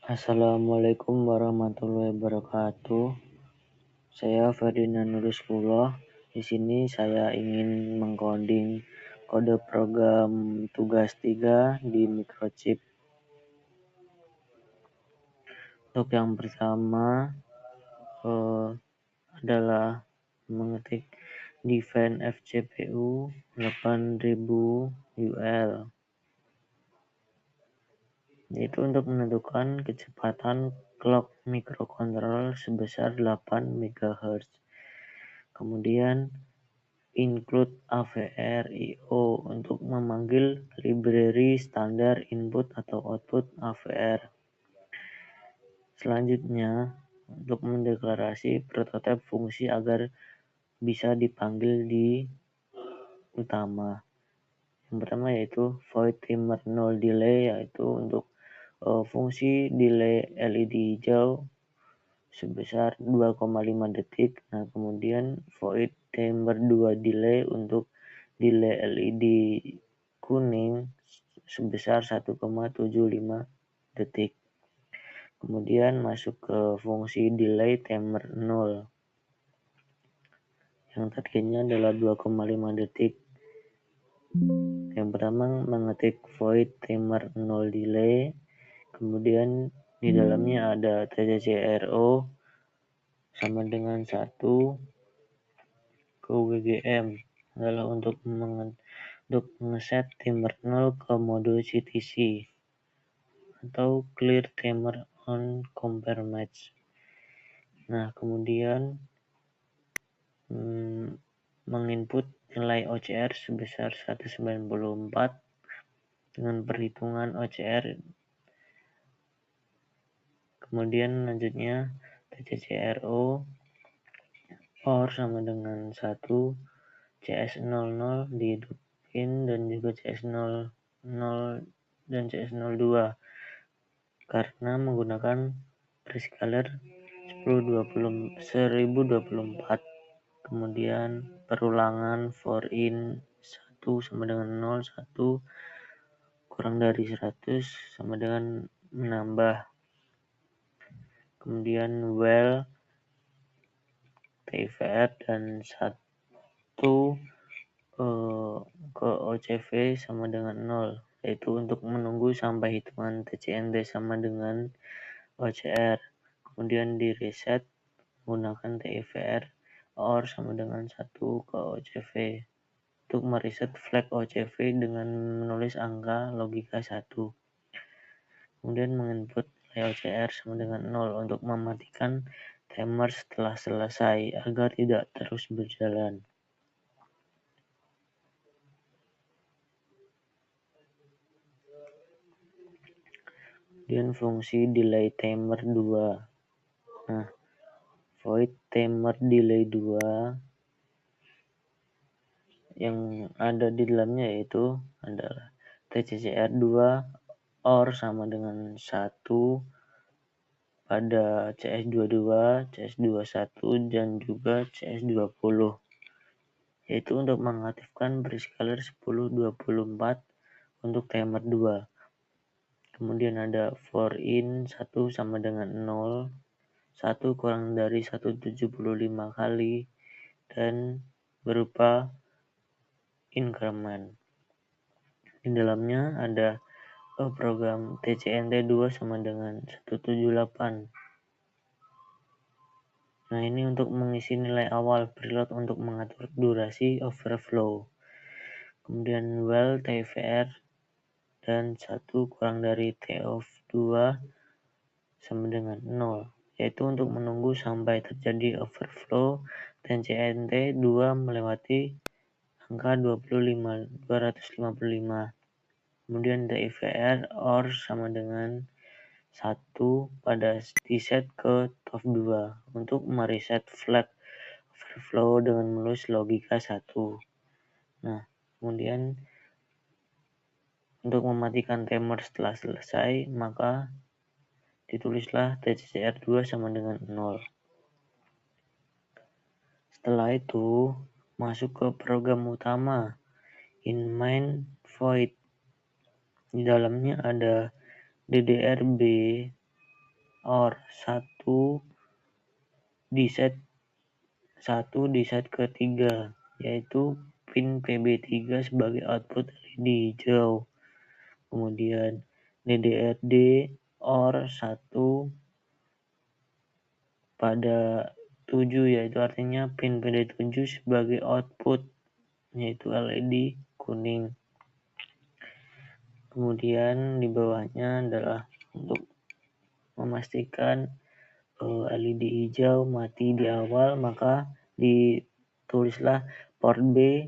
Assalamualaikum warahmatullahi wabarakatuh. Saya Ferdinand Nurullah. Di sini saya ingin mengcoding kode program tugas 3 di microchip. Untuk yang pertama adalah mengetik define FCPU 8000 UL, yaitu untuk menentukan kecepatan clock microcontroller sebesar 8 MHz. Kemudian include AVR IO untuk memanggil library standar input atau output AVR. Selanjutnya, untuk mendeklarasi prototipe fungsi agar bisa dipanggil di utama. Yang pertama yaitu void timer 0 delay, yaitu untuk fungsi delay LED hijau sebesar 2,5 detik. Nah, kemudian void timer 2 delay untuk delay LED kuning sebesar 1,75 detik. Kemudian masuk ke fungsi delay timer 0 yang targetnya adalah 2,5 detik. Yang pertama mengetik void timer 0 delay, kemudian di dalamnya ada TCCRO sama dengan 1 ke WGM adalah untuk ngeset timer 0 ke mode CTC atau clear timer on compare match. Nah, kemudian menginput nilai OCR sebesar 194 dengan perhitungan OCR. Kemudian lanjutnya TCCRO OR sama dengan 1 CS00 dihidupin dan juga CS00 dan CS02 karena menggunakan prescaler 1024. Kemudian perulangan for in 1 sama dengan 0, 1 kurang dari 100 sama dengan menambah. Kemudian well TIVR dan 1 ke OCV sama dengan 0, yaitu untuk menunggu sampai hitungan TCNT sama dengan OCR. Kemudian di reset menggunakan TIVR OR sama dengan 1 ke OCV untuk mereset flag OCV dengan menulis angka logika 1. Kemudian menginput nilai OCR sama dengan 0 untuk mematikan timer setelah selesai agar tidak terus berjalan. Kemudian fungsi delay timer 2. Nah, void timer delay 2 yang ada di dalamnya yaitu adalah TCCR2 OR sama dengan 1 pada CS22, CS21 dan juga CS20, yaitu untuk mengaktifkan prescaler 1024 untuk timer 2. Kemudian ada for in 1 sama dengan 0, 1 kurang dari 175 kali dan berupa increment. Di dalamnya ada program TCNT2 sama dengan 178. Nah, ini untuk mengisi nilai awal preload untuk mengatur durasi overflow. Kemudian well TIVR dan 1 kurang dari TOF2 sama dengan 0, yaitu untuk menunggu sampai terjadi overflow dan CNT2 melewati angka 255. Kemudian TIVR OR sama dengan 1 pada diset ke TOF2 untuk mereset flag overflow dengan menulis logika 1. Nah, kemudian untuk mematikan timer setelah selesai, maka ditulislah TCCR2 sama dengan 0. Setelah itu, masuk ke program utama in main void. Di dalamnya ada DDRB OR 1 di set ke-3, yaitu pin PB3 sebagai output LED hijau. Kemudian DDRD OR 1 pada 7, yaitu artinya pin PD7 sebagai output, yaitu LED kuning. Kemudian di bawahnya adalah untuk memastikan LED hijau mati di awal, maka ditulislah port B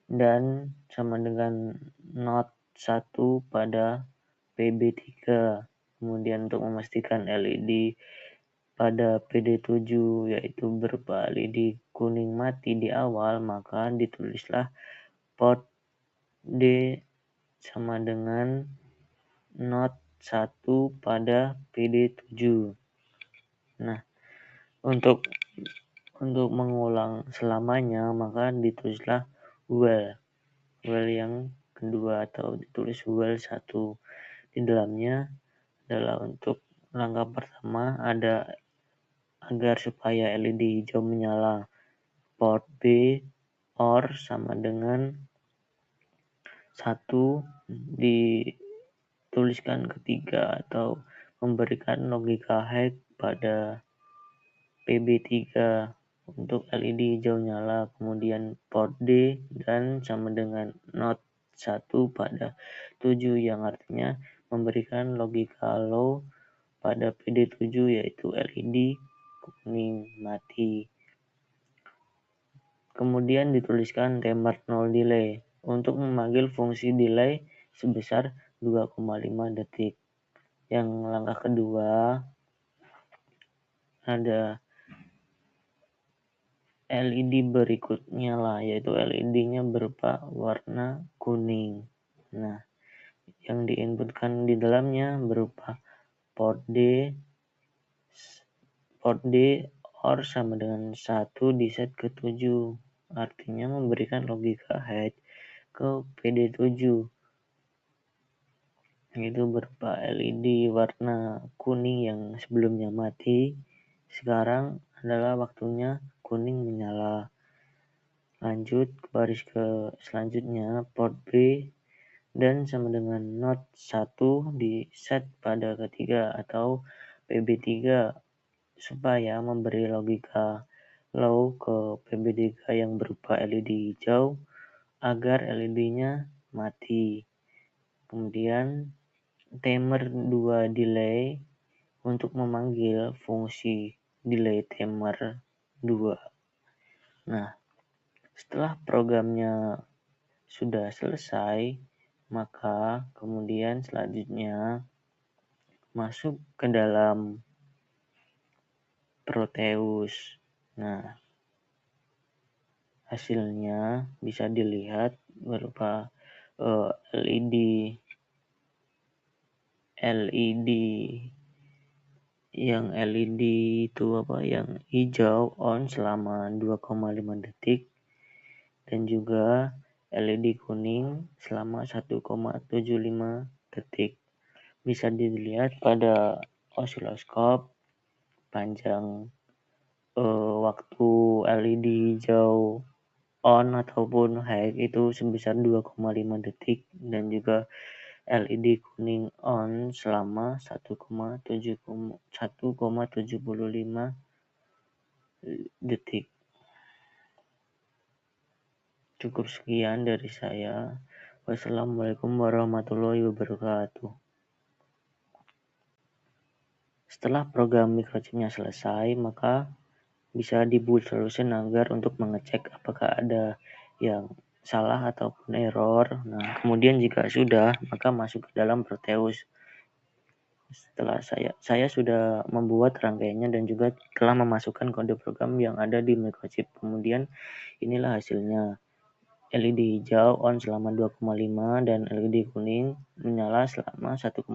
dan sama dengan not 1 pada PB3. Kemudian untuk memastikan LED pada PD7 yaitu berupa LED kuning mati di awal, maka ditulislah port D sama dengan not 1 pada PD7. Nah, untuk mengulang selamanya, maka ditulislah while yang kedua atau ditulis while 1. Di dalamnya adalah untuk langkah pertama ada agar supaya LED hijau menyala, port B OR sama dengan 1 dituliskan ketiga atau memberikan logika hash pada PB3 untuk LED hijau nyala, kemudian port D dan sama dengan not 1 pada 7 yang artinya memberikan logika low pada PD7 yaitu LED kuning mati. Kemudian dituliskan timer 0 delay untuk memanggil fungsi delay sebesar 2,5 detik. Yang langkah kedua ada LED berikutnya lah, yaitu LED-nya berupa warna kuning. Nah, yang diinputkan di dalamnya berupa port D OR sama dengan 1 di set ke-7, artinya memberikan logika hash ke PD7, yaitu berupa LED warna kuning yang sebelumnya mati, sekarang adalah waktunya kuning menyala. Lanjut ke baris ke selanjutnya, port B dan sama dengan not 1 di set pada ketiga atau PB3 supaya memberi logika low ke PB3 yang berupa LED hijau agar LED-nya mati. Kemudian timer 2 delay untuk memanggil fungsi delay timer 2. Nah, setelah programnya sudah selesai, maka kemudian selanjutnya masuk ke dalam Proteus. Nah, hasilnya bisa dilihat berupa LED yang LED itu yang hijau on selama 2,5 detik dan juga LED kuning selama 1,75 detik. Bisa dilihat pada osiloskop panjang waktu LED hijau on ataupun high itu sebesar 2,5 detik dan juga LED kuning on selama 1,75 detik. Cukup sekian dari saya. Wassalamualaikum warahmatullahi wabarakatuh. Setelah program microchipnya selesai, maka bisa dibuat solution agar untuk mengecek apakah ada yang salah ataupun error. Nah, kemudian jika sudah, maka masuk ke dalam Proteus. Setelah saya sudah membuat rangkaiannya dan juga telah memasukkan kode program yang ada di microchip. Kemudian inilah hasilnya. LED hijau on selama 2,5 dan LED kuning menyala selama 1,75.